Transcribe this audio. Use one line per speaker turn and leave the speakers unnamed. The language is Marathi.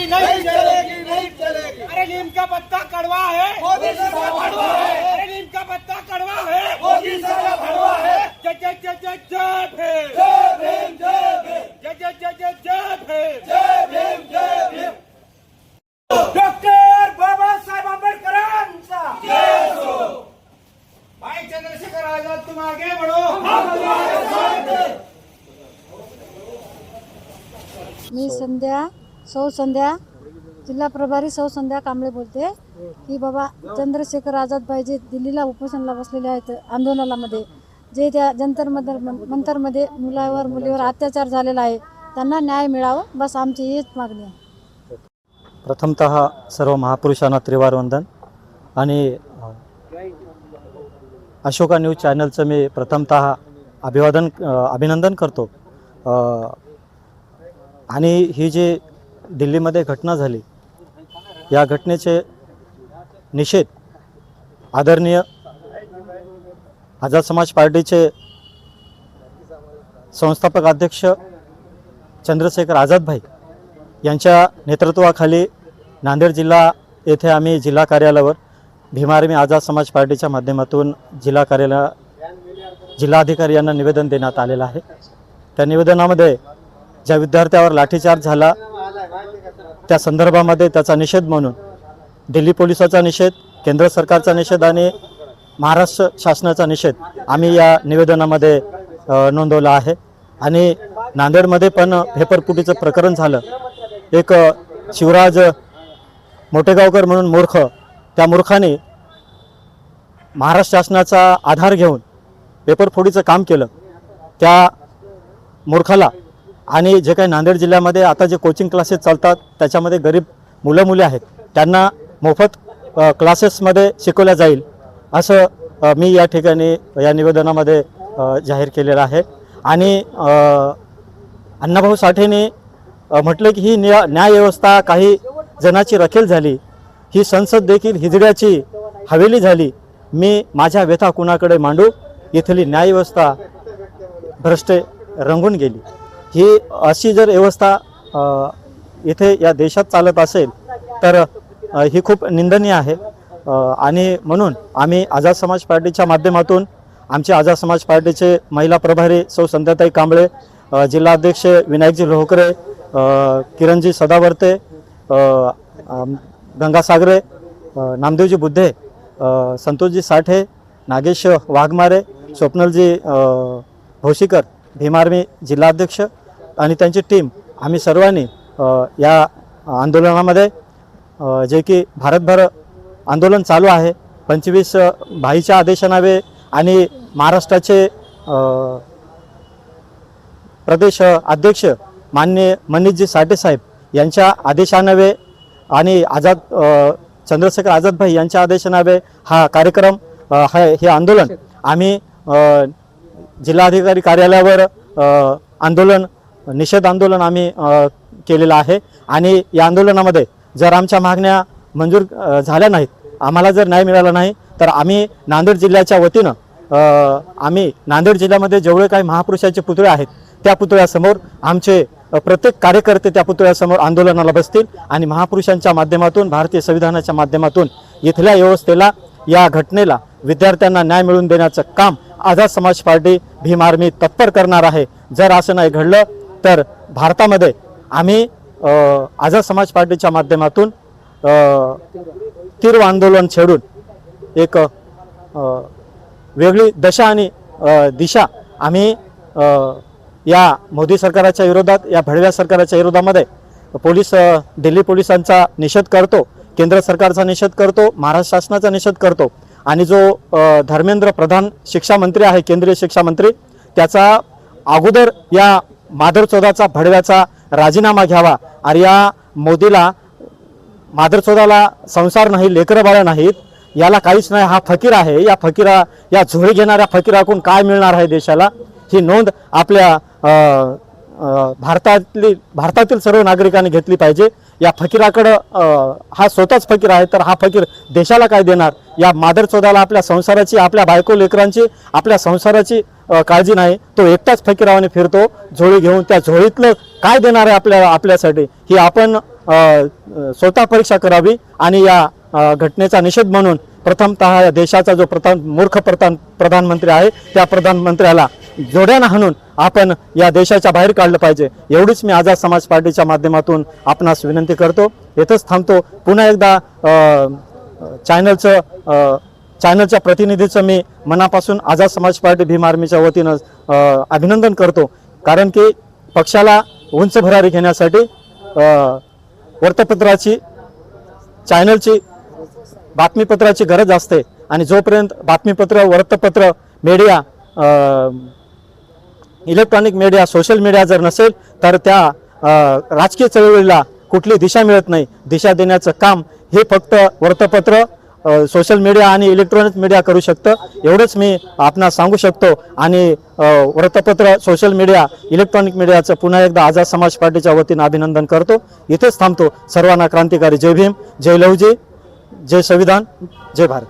चलेगी नहीं चलेगी नहीं चलेगी। अरे नीम का पत्ता कड़वा है, मोदी साला भड़वा है। अरे नीम का पत्ता कड़वा है, मोदी साला भड़वा है। जय जय जय जय जय भीम, जय भीम जय भीम, जय जय जय जय जय भीम, जय भीम जय भीम। डॉक्टर बाबासाहेब आंबेडकरांचा जय हो। भाई चंद्रशेखर आजाद तुम आगे बढ़ो, हम तुम्हारे साथ हैं।
मी सौ संध्या जिल्हा प्रभारी सौ संध्या कांबळे बोलते की बाबा चंद्रशेखर आझाद पाहिजे दिल्लीला उपोषणाला बसलेले आहेत आंदोलनामध्ये जे त्या जंतर मंतरमध्ये मुलीवर अत्याचार झालेला आहे त्यांना न्याय मिळावा बस आमची हीच मागणी आहे।
प्रथमतः सर्व महापुरुषांना त्रिवार वंदन आणि अशोका न्यूज चॅनलचं मी प्रथमतः अभिनंदन करतो। आणि ही जी दिल्लीमध्ये घटना झाली या घटनेचे निषेध आदरणीय आझाद समाज पार्टीचे संस्थापक अध्यक्ष चंद्रशेखर आझाद भाई यांच्या नेतृत्वाखाली नांदेड जिल्हा येथे आम्ही जिल्हा कार्यालयावर भीम आर्मी आझाद समाज पार्टीच्या माध्यमातून जिल्हाधिकारी यांना निवेदन देण्यात आलेलं आहे। त्या निवेदनामध्ये ज्या विद्यार्थ्यावर लाठीचार्ज झाला त्या संदर्भामध्ये त्याचा निषेध म्हणून दिल्ली पोलिसाचा निषेध, केंद्र सरकारचा निषेध आणि महाराष्ट्र शासनाचा निषेध आम्ही या निवेदनामध्ये नोंदवला आहे। आणि नांदेडमध्ये पण पेपरफुटीचं प्रकरण झालं। एक शिवराज मोटेगावकर म्हणून मूर्ख, त्या मूर्खाने महाराष्ट्र शासनाचा आधार घेऊन पेपरफुटीचं काम केलं। त्या मूर्खाला आणि जे काही नांदेड जिल्ह्यामध्ये आता जे कोचिंग क्लासेस चालतात त्याच्यामध्ये गरीब मुली आहेत त्यांना मोफत क्लासेसमध्ये शिकवल्या जाईल असं मी या ठिकाणी या निवेदनामध्ये जाहीर केलेलं आहे। आणि अण्णाभाऊ साठेंनी म्हटलं की ही न्याय व्यवस्था काही जणाची रखेल झाली, ही संसद देखील हिजड्याची हवेली झाली, मी माझ्या व्यथा कुणाकडे मांडू, इथली न्याय व्यवस्था भ्रष्टे रंगून गेली। ही अशी जर व्यवस्था इथे या देशात चालत असेल तर ही खूप निंदनीय आहे। आणि म्हणून आम्ही आझाद समाज पार्टीच्या माध्यमातून आमचे आझाद समाज पार्टीचे महिला प्रभारी सौ संध्याताई कांबळे, जिल्हाध्यक्ष विनायकजी लोहकरे, किरणजी सदावर्ते, गंगा सागरे, नामदेवजी बुद्धे, संतोषजी साठे, नागेश वाघमारे, स्वप्नलजी भोशीकर, भीम आर्मी जिल्हाध्यक्ष आणि त्यांची टीम आम्ही सर्वांनी या आंदोलनामध्ये जे की भारतभर आंदोलन चालू आहे 25 भाईच्या आदेशानावे आणि महाराष्ट्राचे प्रदेश अध्यक्ष माननीय मनीषजी साठे साहेब यांच्या आदेशानावे आणि चंद्रशेखर आझाद भाई यांच्या आदेशानावे हा कार्यक्रम हे आंदोलन आम्ही जिल्हाधिकारी कार्यालयावर निषेध आंदोलन आम्ही केलेलं आहे। आणि या आंदोलनामध्ये जर आमच्या मागण्या मंजूर झाल्या नाहीत, आम्हाला जर न्याय मिळाला नाही तर आम्ही नांदेड जिल्ह्याच्या वतीनं आम्ही नांदेड जिल्ह्यामध्ये जेवढे काही महापुरुषाचे पुतळे आहेत त्या पुतळ्यासमोर आमचे प्रत्येक कार्यकर्ते त्या पुतळ्यासमोर आंदोलनाला बसतील आणि महापुरुषांच्या माध्यमातून भारतीय संविधानाच्या माध्यमातून इथल्या व्यवस्थेला या घटनेला विद्यार्थ्यांना न्याय मिळवून देण्याचं काम आझाद समाज पार्टी भीम आर्मी तत्पर करणार आहे। जर असं नाही घडलं तर भारतामध्ये आम्ही आझाद समाज पार्टीच्या माध्यमातून तीव्र आंदोलन छेडून एक वेगळी दशा आणि दिशा आम्ही या मोदी सरकारच्या विरोधात, या भडव्या सरकारच्या विरोधामध्ये दिल्ली पोलिसांचा निषेध करतो, केंद्र सरकारचा निषेध करतो, महाराष्ट्र शासनाचा निषेध करतो। आणि जो धर्मेंद्र प्रधान शिक्षा मंत्री आहे, केंद्रीय शिक्षा मंत्री, त्याचा अगोदर या माधरचोदाचा भडव्याचा राजीनामा घ्यावा। आणि या मोदीला माधरचोदाला संसार नाही, लेकरं बाळं नाहीत, याला काहीच नाही, हा फकीर आहे। या झोळी घेणाऱ्या फकीराकडून काय मिळणार आहे देशाला, ही नोंद आपल्या भारतातील सर्व नागरिकांनी घेतली पाहिजे। या फकीराकडं हा स्वतःच फकीर आहे तर हा फकीर देशाला काय देणार। या माधरचोदाला आपल्या संसाराची, आपल्या बायको लेकरांची, आपल्या संसाराची काळजी नाही, तो एकटाच फकीरावाने फिरतो झोळी घेऊन। त्या झोळीतलं काय देणार आहे आपल्यासाठी, ही आपण स्वतः परीक्षा करावी आणि या घटनेचा निषेध म्हणून प्रथमतः या देशाचा जो मूर्ख प्रधानमंत्री आहे त्या प्रधानमंत्र्याला जोड्यानं हाणून आपण या देशाच्या बाहेर काढलं पाहिजे, एवढीच मी आझाद समाज पार्टीच्या माध्यमातून आपणास विनंती करतो. येथेच थांबतो. पुन्हा एकदा चॅनलच्या प्रतिनिधीचं मी मनापासून आझाद समाज पार्टी भीम आर्मीच्या वतीनं अभिनंदन करतो. कारण की पक्षाला उंच भरारी घेण्यासाठी वर्तपत्राची चॅनलची बातमीपत्राची गरज असते आणि जोपर्यंत बातमीपत्र वृत्तपत्र media electronic media social media जर नसेल तर त्या राजकीय चळवळीला कुठली दिशा मिळत नाही. दिशा देण्याचं काम हे फक्त वर्तपत्र सोशल मीडिया आणि इलेक्ट्रॉनिक मीडिया करू शकतं, एवढंच मी आपणास सांगू शकतो. आणि वृत्तपत्र सोशल मीडिया इलेक्ट्रॉनिक मीडियाचं पुन्हा एकदा आझाद समाज पार्टीच्या वतीनं अभिनंदन करतो. इथेच थांबतो. सर्वांना क्रांतिकारी जय भीम, जय लहुजी, जय संविधान, जय भारत.